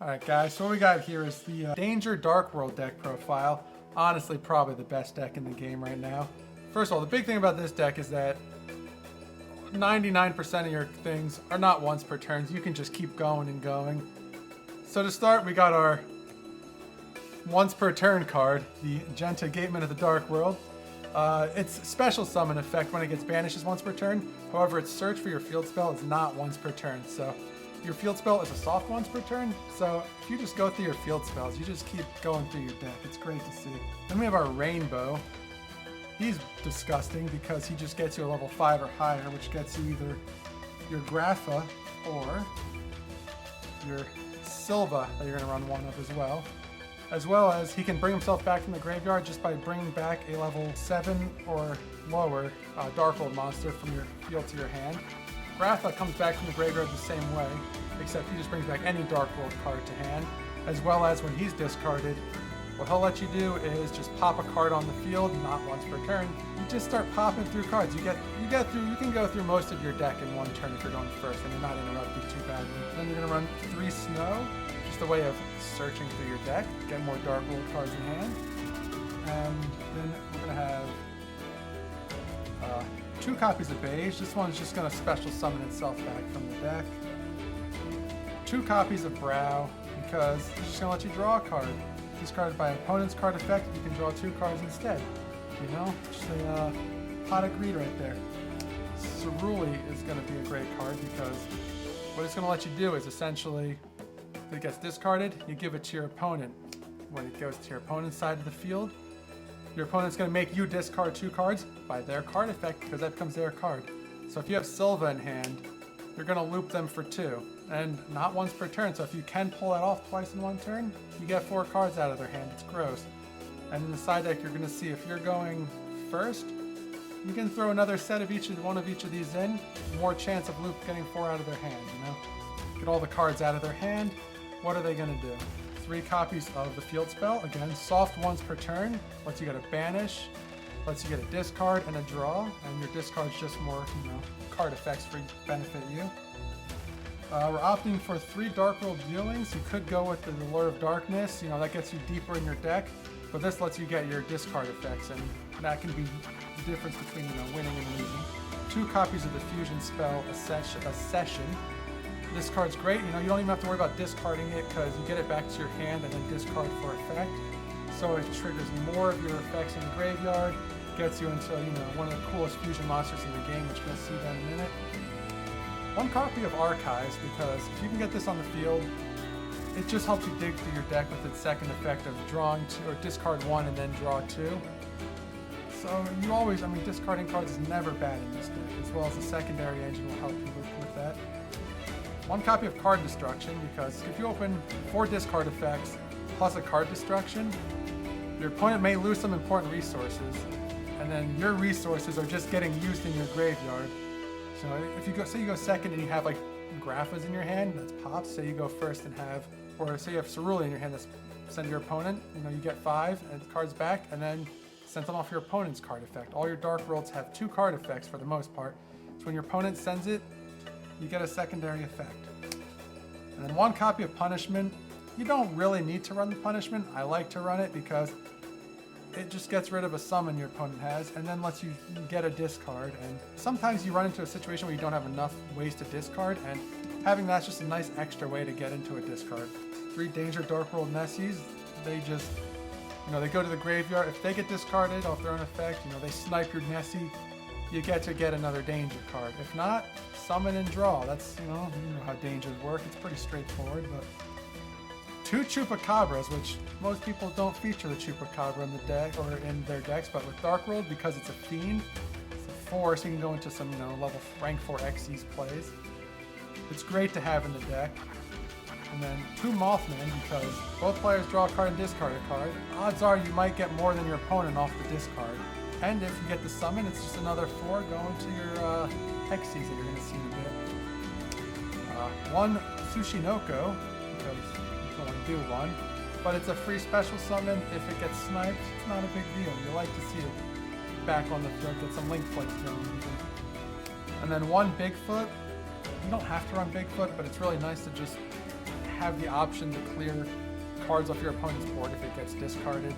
Alright guys, so what we got here is the Danger Dark World deck profile. Honestly, probably the best deck in the game right now. First of all, the big thing about this deck is that 99% of your things are not once per turn. You can just keep going and going. So to start, we got our once per turn card, the Genta Gateman of the Dark World. Its special summon effect when it gets banished is once per turn. However, its search for your field spell is not once per turn. So your field spell is a soft once per turn. So if you just go through your field spells, you just keep going through your deck. It's great to see. Then we have our Rainbow. He's disgusting because he just gets you a level 5 or higher, which gets you either your Grapha or your Silva that you're going to run one of as well. As well as he can bring himself back from the graveyard just by bringing back a level 7 or lower Dark World monster from your field to your hand. Grapha comes back from the graveyard the same way, except he just brings back any Dark World card to hand. As well as when he's discarded, what he'll let you do is just pop a card on the field, not once per turn. You just start popping through cards. You can go through most of your deck in one turn if you're going first and you're not interrupted too badly. Then you're gonna run 3 Snow, just a way of searching through your deck, get more Dark World cards in hand. And then we're gonna have 2 copies of Beige. This one's just gonna special summon itself back from the deck. 2 copies of Brow, because it's just gonna let you draw a card. Discarded by opponent's card effect, you can draw 2 cards instead. You know, just a pot of greed right there. Cerulli is going to be a great card because what it's going to let you do is essentially, if it gets discarded, you give it to your opponent. When it goes to your opponent's side of the field, your opponent's going to make you discard 2 cards by their card effect because that becomes their card. So if you have Silva in hand, you're going to loop them for 2. And not once per turn, so if you can pull that off twice in one turn, you get 4 cards out of their hand. It's gross. And in the side deck, you're going to see if you're going first, you can throw another set of one of each of these in, more chance of loop getting 4 out of their hand, you know? Get all the cards out of their hand. What are they going to do? 3 copies of the field spell. Again, soft once per turn, lets you get a banish, lets you get a discard and a draw, and your discard's just more, you know, card effects for benefit you. We're opting for 3 Dark World Viewings. You could go with the Lord of Darkness, you know, that gets you deeper in your deck, but this lets you get your discard effects, and that can be the difference between, you know, winning and losing. 2 copies of the Fusion Spell, Accession. This card's great, you know, you don't even have to worry about discarding it because you get it back to your hand and then discard for effect. So it triggers more of your effects in the graveyard, gets you into, you know, one of the coolest fusion monsters in the game, which we'll see that in a minute. 1 copy of Archives, because if you can get this on the field, it just helps you dig through your deck with its second effect of drawing 2, or discard 1 and then draw 2. So you always, I mean, discarding cards is never bad in this deck, as well as the secondary engine will help you with that. 1 copy of Card Destruction, because if you open 4 discard effects plus a card destruction, your opponent may lose some important resources, and then your resources are just getting used in your graveyard. So if you go, say you go second and you have like Graphas in your hand, that's pops. Say you go first and have, or say you have Cerulli in your hand, that's send your opponent, you know, you get 5 and the cards back, and then send them off your opponent's card effect. All your Dark Worlds have 2 card effects for the most part. So when your opponent sends it, you get a secondary effect. And then 1 copy of Punishment. You don't really need to run the Punishment. I like to run it because it just gets rid of a summon your opponent has and then lets you get a discard. And sometimes you run into a situation where you don't have enough ways to discard, and having that's just a nice extra way to get into a discard. 3 Danger Dark World Nessies, they just, you know, they go to the graveyard. If they get discarded off their own effect, you know, they snipe your Nessie, you get another Danger card. If not, summon and draw. That's, you know how Dangers work. It's pretty straightforward, but 2 Chupacabras, which most people don't feature the Chupacabra in the deck or in their decks, but with Dark World, because it's a fiend, it's a 4, so you can go into some, you know, level rank 4 Xyz plays. It's great to have in the deck. And then 2 Mothman, because both players draw a card and discard a card. Odds are you might get more than your opponent off the discard. And if you get the summon, it's just another 4 going to your Xyz that you're going to see in a bit. 1 Tsushinoko, because only do 1, but it's a free special summon. If it gets sniped, it's not a big deal. You like to see it back on the field, get some link plays going. And then 1 Bigfoot. You don't have to run Bigfoot, but it's really nice to just have the option to clear cards off your opponent's board if it gets discarded.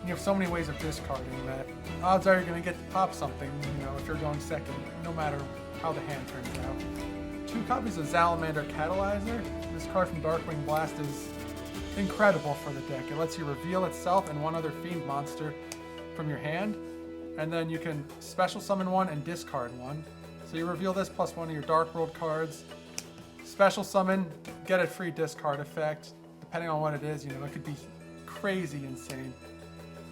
And you have so many ways of discarding that odds are you're going to get to pop something, you know, if you're going second, no matter how the hand turns out. 2 copies of Salamander Catalyzer. This card from Darkwing Blast is incredible for the deck. It lets you reveal itself and one other Fiend monster from your hand, and then you can special summon one and discard one. So you reveal this plus one of your Dark World cards, special summon, get a free discard effect. Depending on what it is, you know, it could be crazy insane.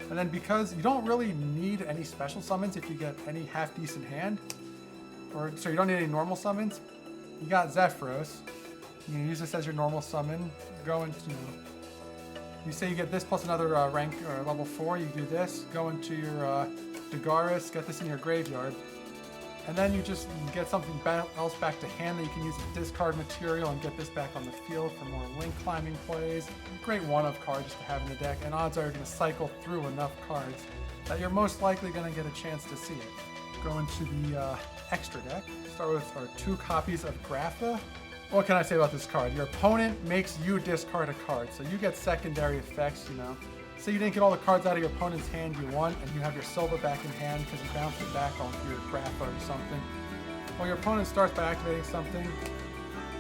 And then because you don't really need any special summons if you get any half-decent hand, or so you don't need any normal summons, you got Zephyros. You can use this as your normal summon. Go into, you know, you say you get this plus another rank or level 4, you do this, go into your Duelist, get this in your graveyard, and then you just get something else back to hand that you can use as discard material and get this back on the field for more link climbing plays. Great one-of card just to have in the deck, and odds are you're going to cycle through enough cards that you're most likely going to get a chance to see it. Go into the extra deck. Start with our 2 copies of Grapha. What can I say about this card? Your opponent makes you discard a card, so you get secondary effects, you know. Say you didn't get all the cards out of your opponent's hand you want, and you have your Silva back in hand because you bounced it back off your Grapha or something. Well, your opponent starts by activating something,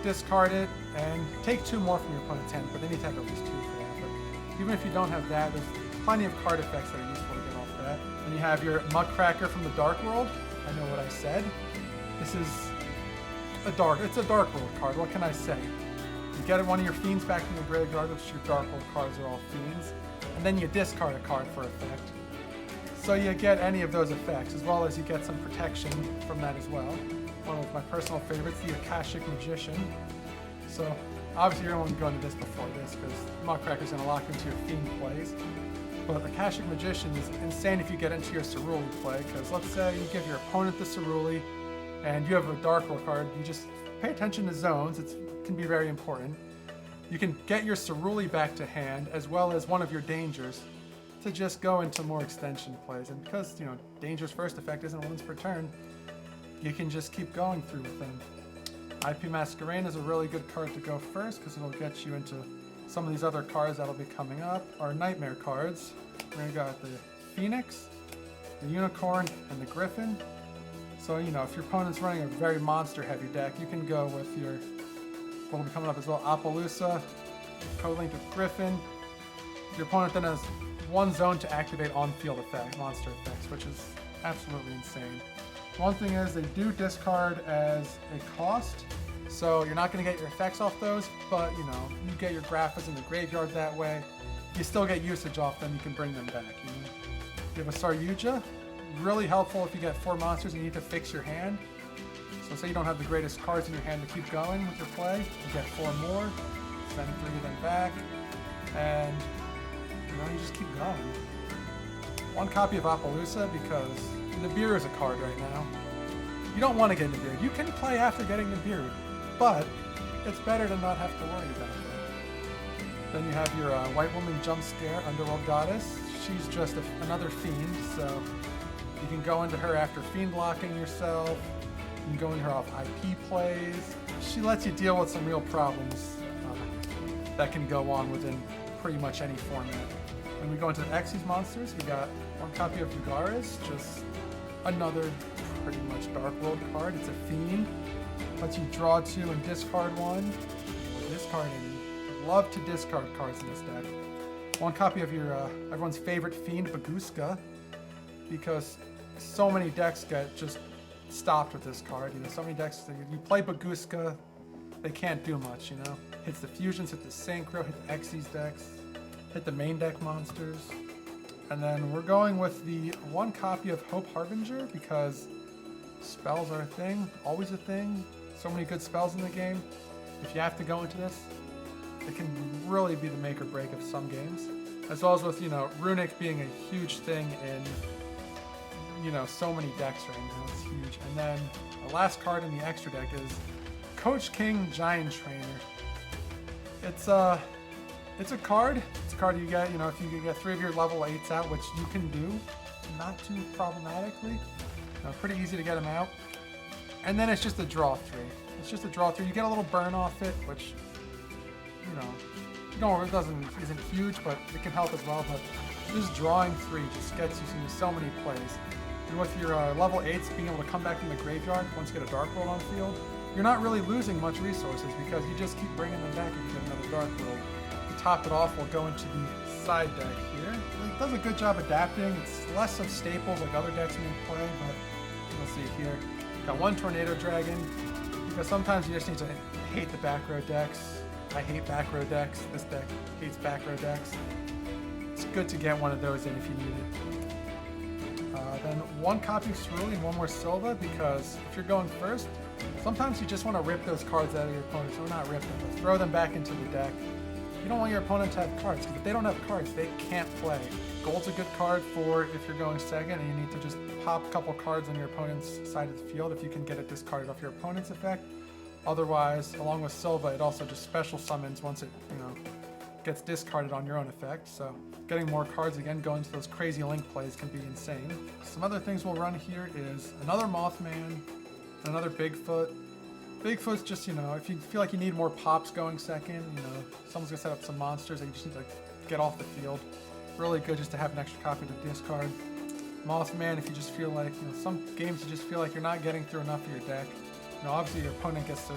discard it, and take 2 more from your opponent's hand, but they need to have at least 2 for that. But even if you don't have that, there's plenty of card effects that are useful to get off that. And you have your Muckracker from the Dark World. I know what I said. This is it's a Dark World card, what can I say? You get one of your Fiends back from the graveyard, which your Dark World cards are all Fiends, and then you discard a card for effect. So you get any of those effects, as well as you get some protection from that as well. One of my personal favorites, the Akashic Magician. So obviously you're going to go into this before this, because Muckracker's going to lock into your Fiend plays. But Akashic Magician is insane if you get into your Ceruli play, because let's say you give your opponent the Ceruli, and you have a Dark World card, you just pay attention to zones, it can be very important. You can get your Ceruli back to hand, as well as one of your Dangers, to just go into more extension plays. And because, you know, Danger's first effect isn't once per turn, you can just keep going through with them. IP Masquerade is a really good card to go first, because it'll get you into some of these other cards that'll be coming up. Our Nightmare cards, we got the Phoenix, the Unicorn, and the Griffin. So, you know, if your opponent's running a very monster-heavy deck, you can go with your, what will be coming up as well, Appaloosa, co-linked with Griffin. Your opponent then has 1 zone to activate on-field monster effects, which is absolutely insane. One thing is they do discard as a cost, so you're not going to get your effects off those, but, you know, you get your Graphas in the graveyard that way. You still get usage off them, you can bring them back. You have a Saryuja. Really helpful if you get 4 monsters and you need to fix your hand. So say you don't have the greatest cards in your hand to keep going with your play, you get 4 more, send 3 of them back, and you know, you just keep going. 1 copy of Appaloosa because Nibiru is a card right now. You don't want to get Nibiru. You can play after getting Nibiru, but it's better to not have to worry about it. Then you have your White Woman Jump Scare, Underworld Goddess. She's just another Fiend, so you can go into her after Fiend locking yourself. You can go into her off IP plays. She lets you deal with some real problems that can go on within pretty much any format. When we go into the Xyz monsters, we got 1 copy of Yugaris, just another pretty much Dark World card. It's a Fiend. Lets you draw 2 and discard 1. Discarding. Love to discard cards in this deck. 1 copy of your everyone's favorite Fiend, Baguska, because so many decks get just stopped with this card. You know, so many decks, you play Baguska, they can't do much, you know. Hits the fusions, hit the synchro, hit the Xyz decks, hit the main deck monsters. And then we're going with the 1 copy of Hope Harbinger, because spells are a thing, always a thing. So many good spells in the game. If you have to go into this, it can really be the make or break of some games. As well as with, you know, Runic being a huge thing in, you know, so many decks right now. It's huge. And then the last card in the extra deck is Coach King Giant Trainer. It's a card. It's a card you get, you know, if you can get 3 of your level 8s out, which you can do, not too problematically. Pretty easy to get them out. And then it's just a draw 3. It's just a draw 3. You get a little burn off it, which you know, isn't huge, but it can help as well. But just drawing 3 just gets you into so many plays. And with your level 8s being able to come back from the graveyard once you get a Dark World on field, you're not really losing much resources because you just keep bringing them back and you get another Dark World. To top it off, we'll go into the side deck here. It does a good job adapting. It's less of staples like other decks may play, but you'll see here. Got 1 Tornado Dragon, because sometimes you just need to hate the back row decks. I hate back row decks. This deck hates back row decks. It's good to get one of those in if you need it. Then 1 copy of Cerulean and 1 more Silva, because if you're going first, sometimes you just want to rip those cards out of your opponent. So not rip them, but throw them back into the deck. You don't want your opponent to have cards, because if they don't have cards, they can't play. Gold's a good card for if you're going second and you need to just pop a couple cards on your opponent's side of the field if you can get it discarded off your opponent's effect. Otherwise, along with Silva, it also just special summons once it, gets discarded on your own effect. So getting more cards again, going to those crazy link plays can be insane. Some other things we'll run here is another Mothman, and another Bigfoot. Bigfoot's just, if you feel like you need more pops going second, someone's gonna set up some monsters that you just need to get off the field. Really good just to have an extra copy to discard. Mothman, if you just feel like, some games you just feel like you're not getting through enough of your deck. Obviously your opponent gets to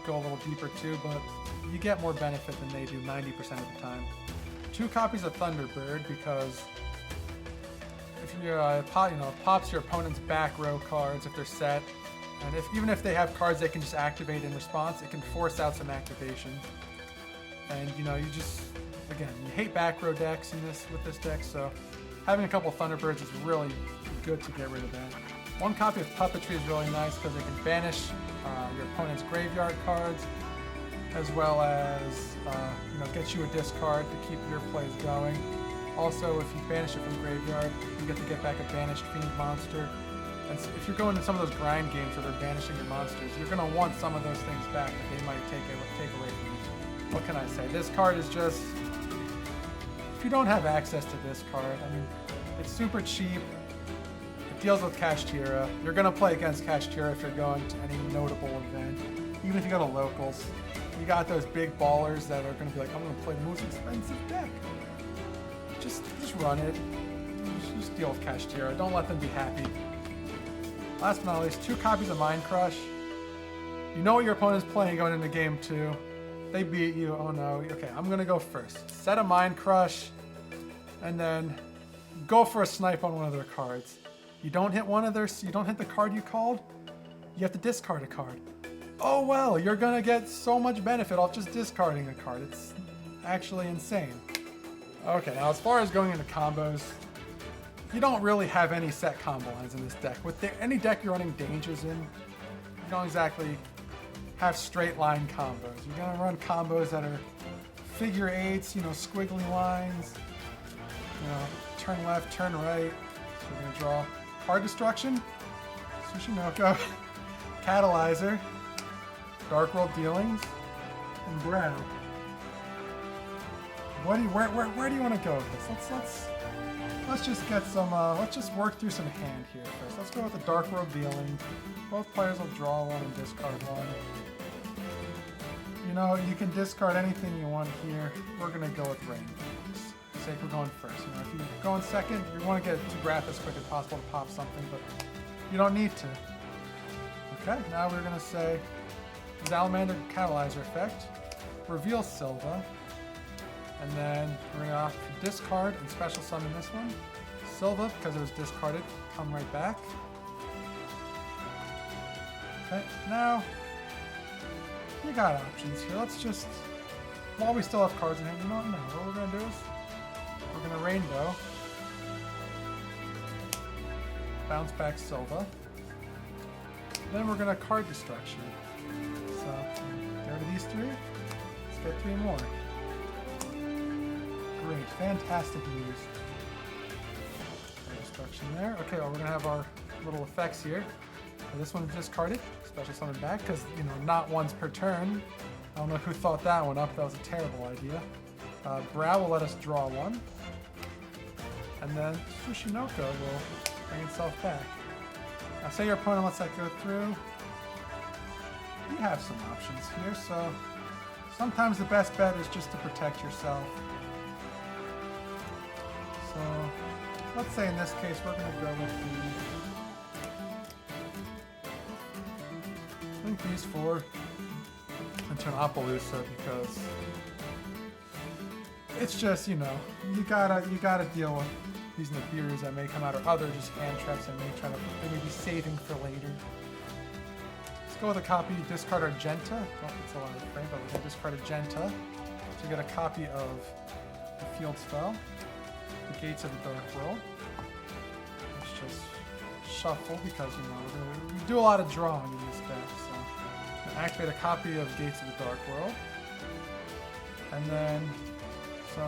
go a little deeper too, but you get more benefit than they do 90% of the time. 2 copies of Thunderbird, because if you pops your opponent's back row cards if they're set, and even if they have cards they can just activate in response, it can force out some activation. And you just, again, you hate back row decks with this deck, so having a couple Thunderbirds is really good to get rid of that. 1 copy of Puppetry is really nice because it can banish your opponent's graveyard cards, as well as get you a discard to keep your plays going. Also, if you banish it from graveyard, you get to get back a banished Fiend monster. And so if you're going to some of those grind games where they're banishing your monsters, you're going to want some of those things back that they might take away from you. What can I say? This card is just, if you don't have access to this card, it's super cheap. It deals with Kashtira. You're going to play against Kashtira if you're going to any notable event. Even if you go to locals, you got those big ballers that are going to be like, I'm going to play the most expensive deck. Just run it. Just deal with Kashtira. Don't let them be happy. Last but not least, 2 copies of Mind Crush. You know what your opponent's playing going into game 2. They beat you. Oh no. Okay, I'm going to go first. Set a Mind Crush, and then go for a snipe on one of their cards. You don't hit you don't hit the card you called, you have to discard a card. Oh well, you're gonna get so much benefit off just discarding a card. It's actually insane. Okay, now as far as going into combos, you don't really have any set combo lines in this deck. With any deck you're running dangers in, you don't exactly have straight line combos. You're gonna run combos that are figure 8s, squiggly lines, turn left, turn right. So we're gonna draw Card Destruction, Tsushinoko, Catalyzer, Dark World Dealings, and Brow. Where do you want to go with this? Let's just get some. Let's just work through some hand here first. Let's go with the Dark World Dealing. Both players will draw 1 and discard 1. You can discard anything you want here. We're gonna go with Rainbow. Say we're going first. If you're going second, you want to get to Graph as quick as possible to pop something, but you don't need to. Okay, now we're gonna say Salamander Catalyzer effect, reveal Silva, and then we're gonna discard and special summon this one. Silva, because it was discarded, come right back. Okay, now you got options here. Let's just, while we still have cards in hand, what we're gonna do is we're gonna Rainbow, bounce back Silva, then we're gonna Card Destruction. So get rid of these 3. Let's get 3 more. Great, fantastic news. Card Destruction there. Okay, well, we're gonna have our little effects here. So this one's discarded, special summon back, because not once per turn. I don't know who thought that one up. That was a terrible idea. Brow will let us draw 1. And then Tsushinoko will bring itself back. Now say your opponent lets that go through. You have some options here, so sometimes the best bet is just to protect yourself. So let's say in this case we're going to go with I think these 4 into an Appaloosa because it's just, you know, you gotta deal with these Nibiru's that may come out or other just hand traps that they may be saving for later. Let's go with a copy, discard Argenta. Oh, it's a lot of frame, but we're gonna discard Argenta to get a copy of the field spell, the Gates of the Dark World. Let's just shuffle because, you know, we do a lot of drawing in this deck, so I'm gonna activate a copy of Gates of the Dark World. And then, so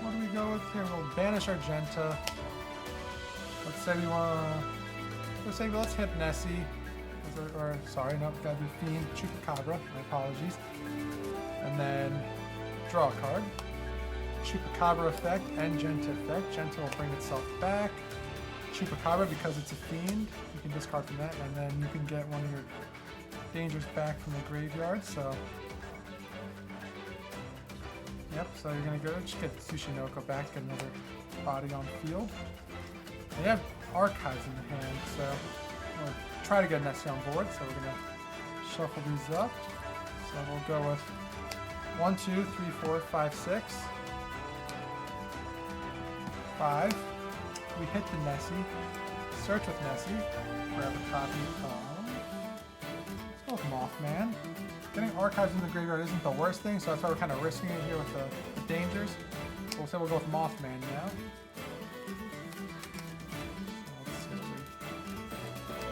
what do we go with here? We'll banish Argenta. Let's say we want to, let's hit Nessie. Or sorry, no, gotta be Fiend, Chupacabra, my apologies. And then draw a card. Chupacabra effect and Genta effect. Genta will bring itself back. Chupacabra, because it's a Fiend, you can discard from that, and then you can get one of your dangers back from the graveyard, so. Yep, so you're gonna go just get Tsushinoko back, get another body on field. They have Archives in the hand, so we'll try to get Nessie on board, so we're gonna shuffle these up. So we'll go with 1, 2, 3, 4, 5, 6. 5. We hit the Nessie. Search with Nessie. Grab a copy of... Let's go with Mothman. Getting Archives in the graveyard isn't the worst thing, so that's why we're kind of risking it here with the dangers. So we'll say we'll go with Mothman now. So let's see.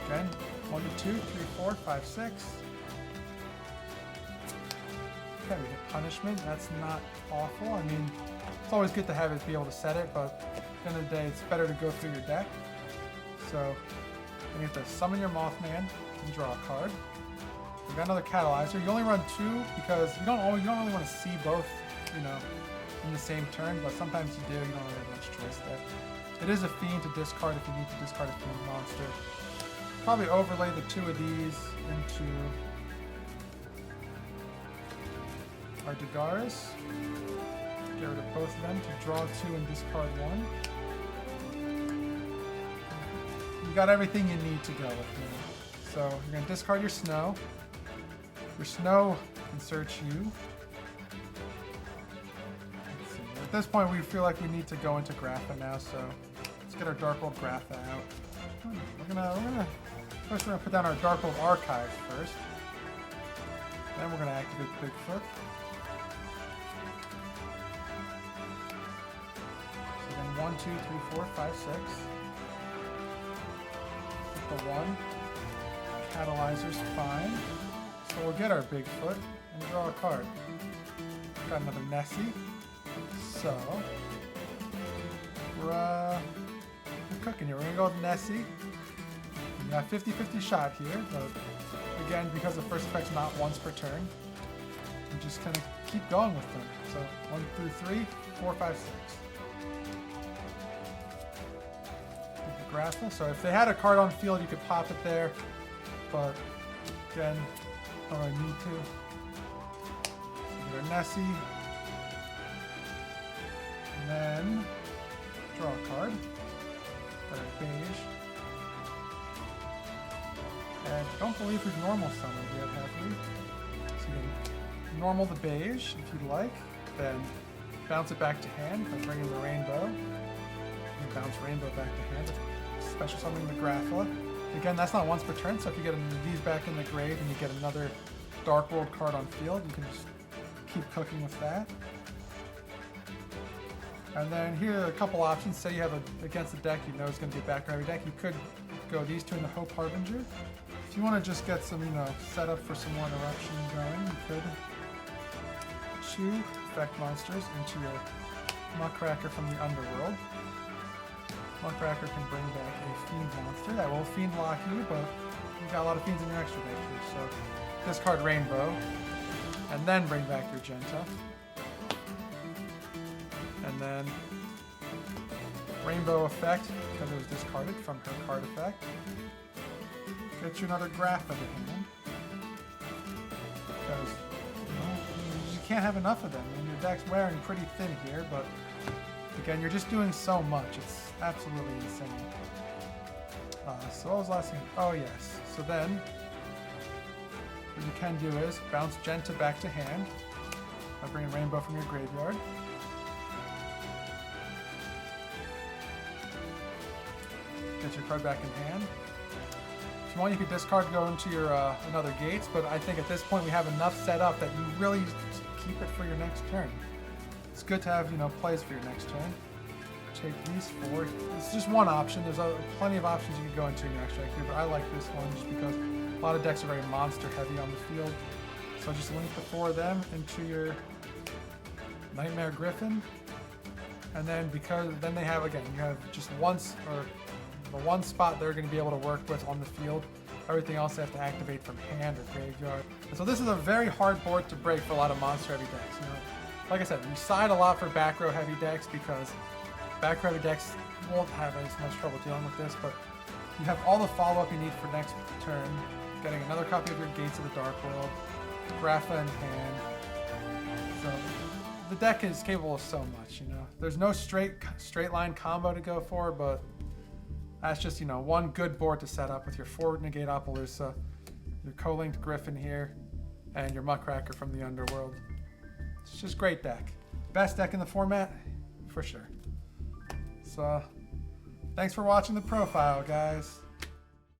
Again, 1 to 2, 3, 4, 5, 6. Okay, we hit Punishment. That's not awful. I mean, it's always good to have it be able to set it, but at the end of the day, it's better to go through your deck. So you have to summon your Mothman and draw a card. We got another Catalyzer. You only run 2 because you don't really want to see both, you know, in the same turn, but sometimes you do. You don't really have much choice there. It is a Fiend to discard if you need to discard a Fiend monster. Probably overlay the 2 of these into our Dagaris. Get rid of both of them to draw 2 and discard 1. You got everything you need to go with now. So you're going to discard your Snow. Your Snow can search you. Let's see. At this point, we feel like we need to go into Grapha now, so let's get our Dark World Grapha out. First we're gonna put down our Dark World Archives first. Then we're gonna activate Bigfoot. So then 1, 2, 3, 4, 5, 6. Put the 1. Catalyzer's fine. So we'll get our Bigfoot and draw a card. Got another Nessie. So we're cooking here. We're gonna go with Nessie. We got 50-50 shot here, but again, because the first effect's not once per turn, we're just gonna keep going with them. So 1 through 3, 4, 5, 6. Grapha. So if they had a card on field, you could pop it there, but again, don't really need to. So get our Nessie, and then draw a card. Got our Beige. And I don't believe we've normal summoned yet, have we? So you can normal the Beige if you'd like, then bounce it back to hand by bringing the Rainbow. You can bounce Rainbow back to hand. Special summoning the Grapha. Again, that's not once per turn, so if you get these back in the grave and you get another Dark World card on field, you can just keep cooking with that. And then here are a couple options. Say you have against the deck you know is going to be a background deck. You could go these two in the Hope Harbinger. If you want to just get some, set up for some more interruption going, you could chew effect monsters into your Muckracker from the Underworld. Muckracker can bring back a Fiend monster. That will Fiend lock you, but you've got a lot of Fiends in your extra deck here. So discard Rainbow, and then bring back your Genta. And then Rainbow effect, because it was discarded from her card effect. Get you another Grapha to hand. Because, can't have enough of them. And your deck's wearing pretty thin here, but again, you're just doing so much. It's absolutely insane. So what was the last thing? Oh yes. So then, what you can do is bounce Genta back to hand by bringing Rainbow from your graveyard. Get your card back in hand. If you want, you could discard, go into your another gates, but I think at this point we have enough set up that you really keep it for your next turn. It's good to have, you know, plays for your next turn. Take these 4. It's just one option. There's plenty of options you can go into in your extract here, but I like this one just because a lot of decks are very monster heavy on the field. So just link the 4 of them into your Nightmare Griffin, and then because then they have, again, you have just once or the one spot they're going to be able to work with on the field. Everything else they have to activate from hand or graveyard. And so this is a very hard board to break for a lot of monster heavy decks. You know, like I said, we side a lot for back row heavy decks because back row heavy decks won't have as much trouble dealing with this, but you have all the follow-up you need for next turn. Getting another copy of your Gates of the Dark World, Grapha in hand. So the deck is capable of so much, you know. There's no straight line combo to go for, but that's just, you know, one good board to set up with your forward negate Appaloosa, your co-linked Griffin here, and your Muckracker from the Underworld. It's just great deck. Best deck in the format, for sure. So, thanks for watching the profile, guys.